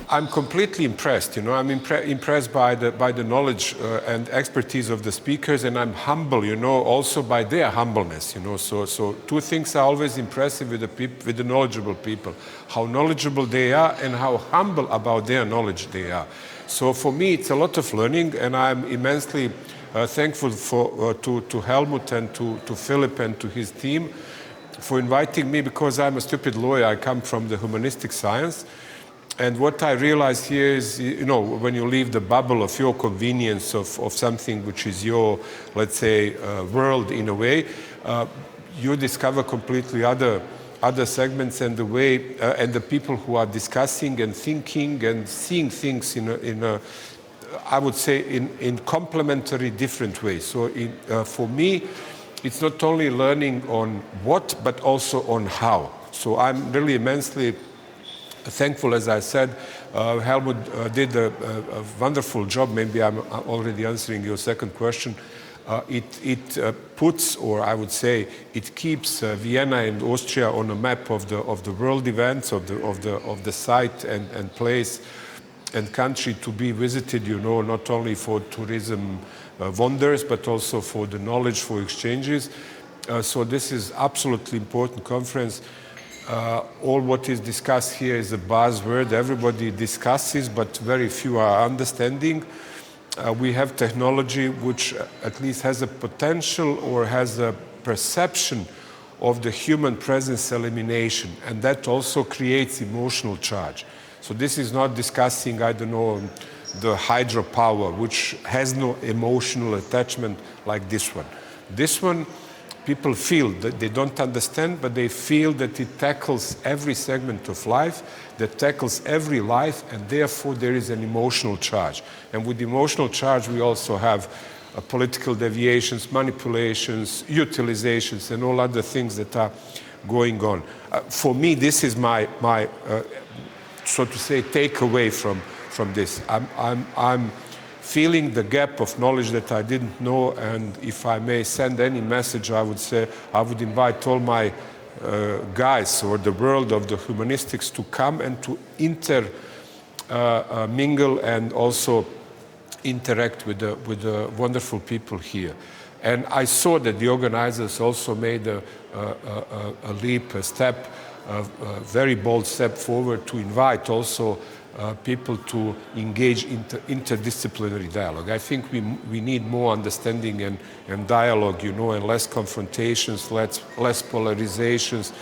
I'm completely impressed. I'm impressed by the knowledge and expertise of the speakers, and I'm humble. Also by their humbleness. So two things are always impressive with the knowledgeable people: how knowledgeable they are and how humble about their knowledge they are. So for me, it's a lot of learning, and I'm immensely thankful to Helmut and to Philip and to his team for inviting me, because I'm a stupid lawyer. I come from the humanistic science. And what I realize here is, when you leave the bubble of your convenience of something which is your, let's say, world in a way, you discover completely other segments, and the way and the people who are discussing and thinking and seeing things in a I would say in complementary different ways. So for me, it's not only learning on what, but also on how. So I'm really immensely thankful. As I said, Helmut did a wonderful job. Maybe I'm already answering your second question. It puts, or I would say, it keeps Vienna and Austria on a map of the world events, of the site and place and country to be visited. Not only for tourism wonders, but also for the knowledge, for exchanges. So this is absolutely important conference. All what is discussed here is a buzzword. Everybody discusses, but very few are understanding. We have technology which at least has a potential or has a perception of the human presence elimination, and that also creates emotional charge. So this is not discussing, I don't know, the hydropower, which has no emotional attachment like this one. This one, people feel that they don't understand, but they feel that it tackles every segment of life, that tackles every life, and therefore there is an emotional charge. And with emotional charge, we also have political deviations, manipulations, utilizations, and all other things that are going on. For me, this is my so to say, takeaway from this. I'm feeling the gap of knowledge that I didn't know, and if I may send any message, I would say I would invite all my guys or the world of the humanistics to come and to mingle and also interact with the wonderful people here. And I saw that the organizers also made a leap, a step, a very bold step forward to invite also people to engage interdisciplinary dialogue. I think we need more understanding and dialogue, and less confrontations, less polarizations,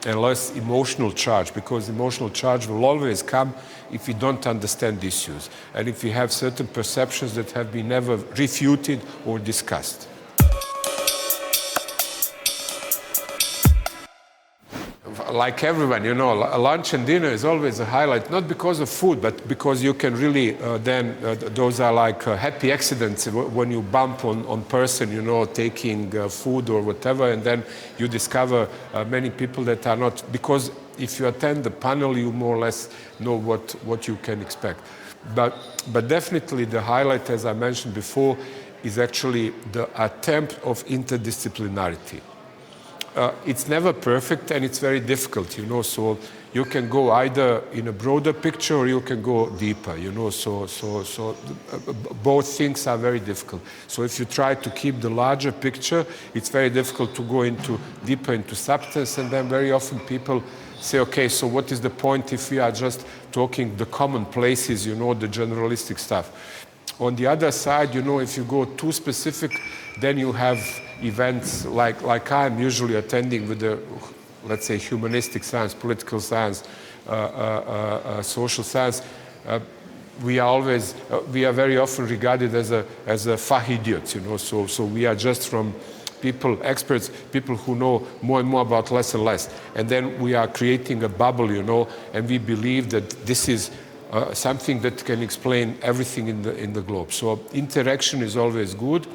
and less emotional charge, because emotional charge will always come if we don't understand issues and if we have certain perceptions that have been never refuted or discussed. Like everyone, lunch and dinner is always a highlight, not because of food, but because you can really those are like happy accidents when you bump on person, taking food or whatever, and then you discover many people that are not, because if you attend the panel, you more or less know what you can expect. But definitely the highlight, as I mentioned before, is actually the attempt of interdisciplinarity. It's never perfect, and it's very difficult, so you can go either in a broader picture or you can go deeper, so both things are very difficult. So if you try to keep the larger picture, it's very difficult to go deeper into substance, and then very often people say, okay, so what is the point if we are just talking the commonplaces, the generalistic stuff. On the other side, if you go too specific, then you have events like I'm usually attending with the, let's say, humanistic science, political science, social science. We are very often regarded as a fach-idiots, so we are just from experts, people who know more and more about less and less. And then we are creating a bubble, and we believe that this is something that can explain everything in the globe. So interaction is always good,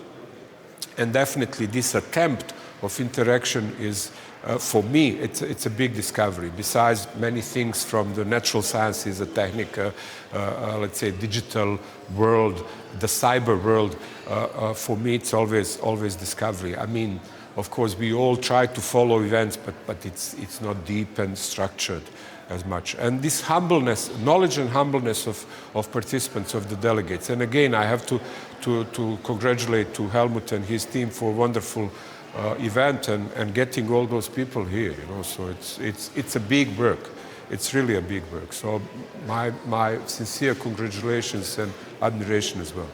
and definitely this attempt of interaction is, for me, it's a big discovery. Besides many things from the natural sciences, the technique, let's say digital world, the cyber world, for me it's always discovery. I mean, of course, we all try to follow events, but it's not deep and structured. as much. And this humbleness, knowledge and humbleness of participants, of the delegates. And again, I have to congratulate to Helmut and his team for a wonderful event and getting all those people here. So it's a big work. It's really a big work. So my sincere congratulations and admiration as well.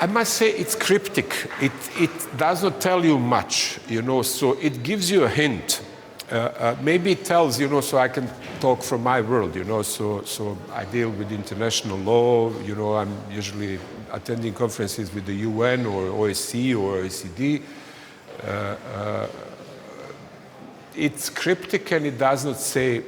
I must say it's cryptic. It does not tell you much, so it gives you a hint. Maybe it tells, so I can talk from my world, so I deal with international law, I'm usually attending conferences with the UN or OSCE or OECD. It's cryptic and it does not say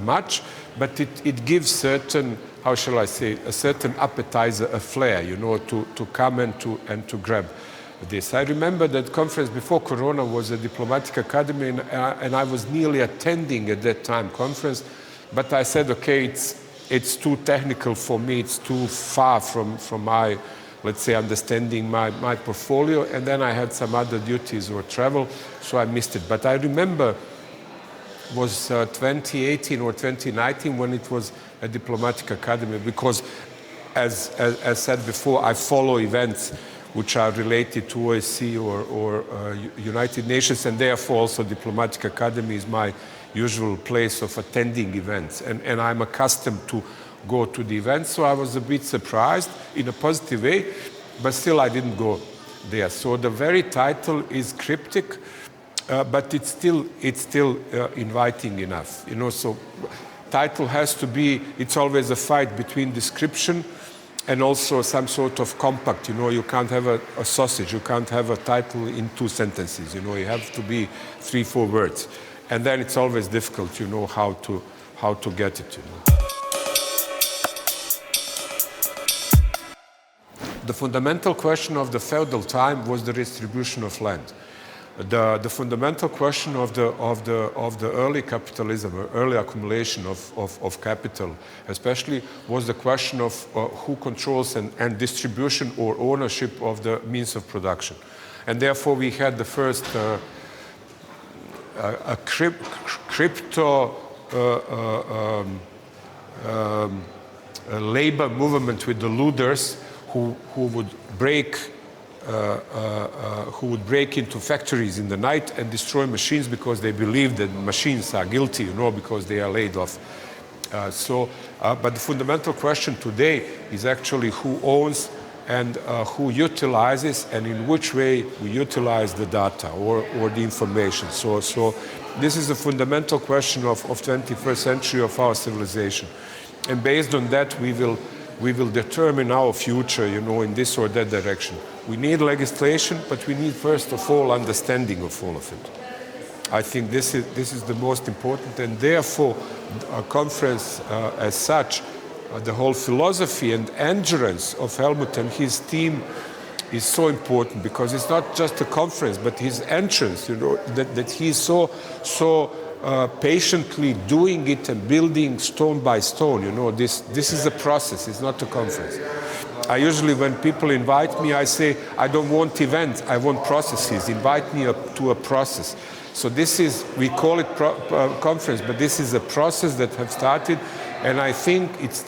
much, but it gives certain, how shall I say, a certain appetizer, a flair, to come and to grab this. I remember that conference before Corona was a diplomatic academy, and I was nearly attending at that time conference, but I said, okay, it's too technical for me, it's too far from my, let's say, understanding my portfolio, and then I had some other duties or travel, so I missed it. But I remember was 2018 or 2019 when it was a diplomatic academy, because as said before, I follow events which are related to OSCE or United Nations, and therefore also diplomatic academy is my usual place of attending events, and I'm accustomed to go to the events, so I was a bit surprised in a positive way, but still I didn't go there. So the very title is cryptic, but it's still inviting enough, so title has to be, it's always a fight between description and also some sort of compact, you can't have a sausage, you can't have a title in 2 sentences, you have to be 3-4 words, and then it's always difficult, how to get it, The fundamental question of the feudal time was the distribution of land. The fundamental question of the early capitalism, or early accumulation of capital, especially, was the question of who controls and distribution or ownership of the means of production. And therefore we had the first crypto labor movement with the looters who would break into factories in the night and destroy machines because they believe that machines are guilty, because they are laid off. But the fundamental question today is actually who owns and who utilizes, and in which way we utilize the data or the information. So this is the fundamental question of 21st century of our civilization. And based on that, we will determine our future, in this or that direction. We need legislation, but we need first of all understanding of all of it. I think this is the most important, and therefore a conference as such, the whole philosophy and endurance of Helmut and his team is so important, because it's not just a conference, but his entrance, that he's so patiently doing it and building stone by stone. This is a process, it's not a conference. I usually, when people invite me, I say, I don't want events, I want processes. Invite me to a process. So this is, we call it conference, but this is a process that has started, and I think it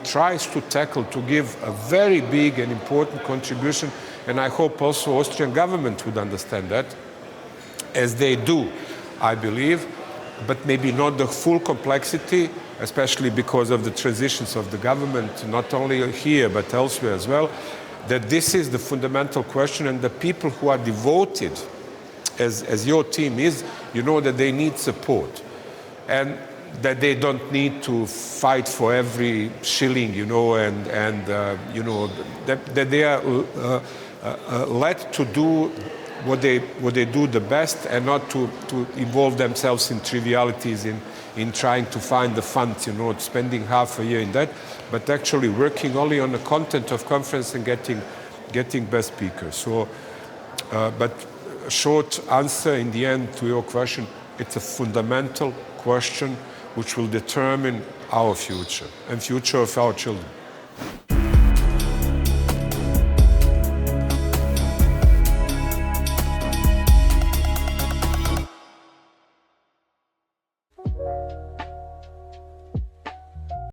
tries to tackle, to give a very big and important contribution, and I hope also Austrian government would understand that, as they do, I believe, but maybe not the full complexity, especially because of the transitions of the government, not only here but elsewhere as well, that this is the fundamental question, and the people who are devoted, as your team is, that they need support, and that they don't need to fight for every shilling, that they are led to do what they do the best, and not to involve themselves in trivialities, in trying to find the funds, spending half a year in that, but actually working only on the content of conference and getting best speakers. So, but a short answer in the end to your question, it's a fundamental question which will determine our future and future of our children.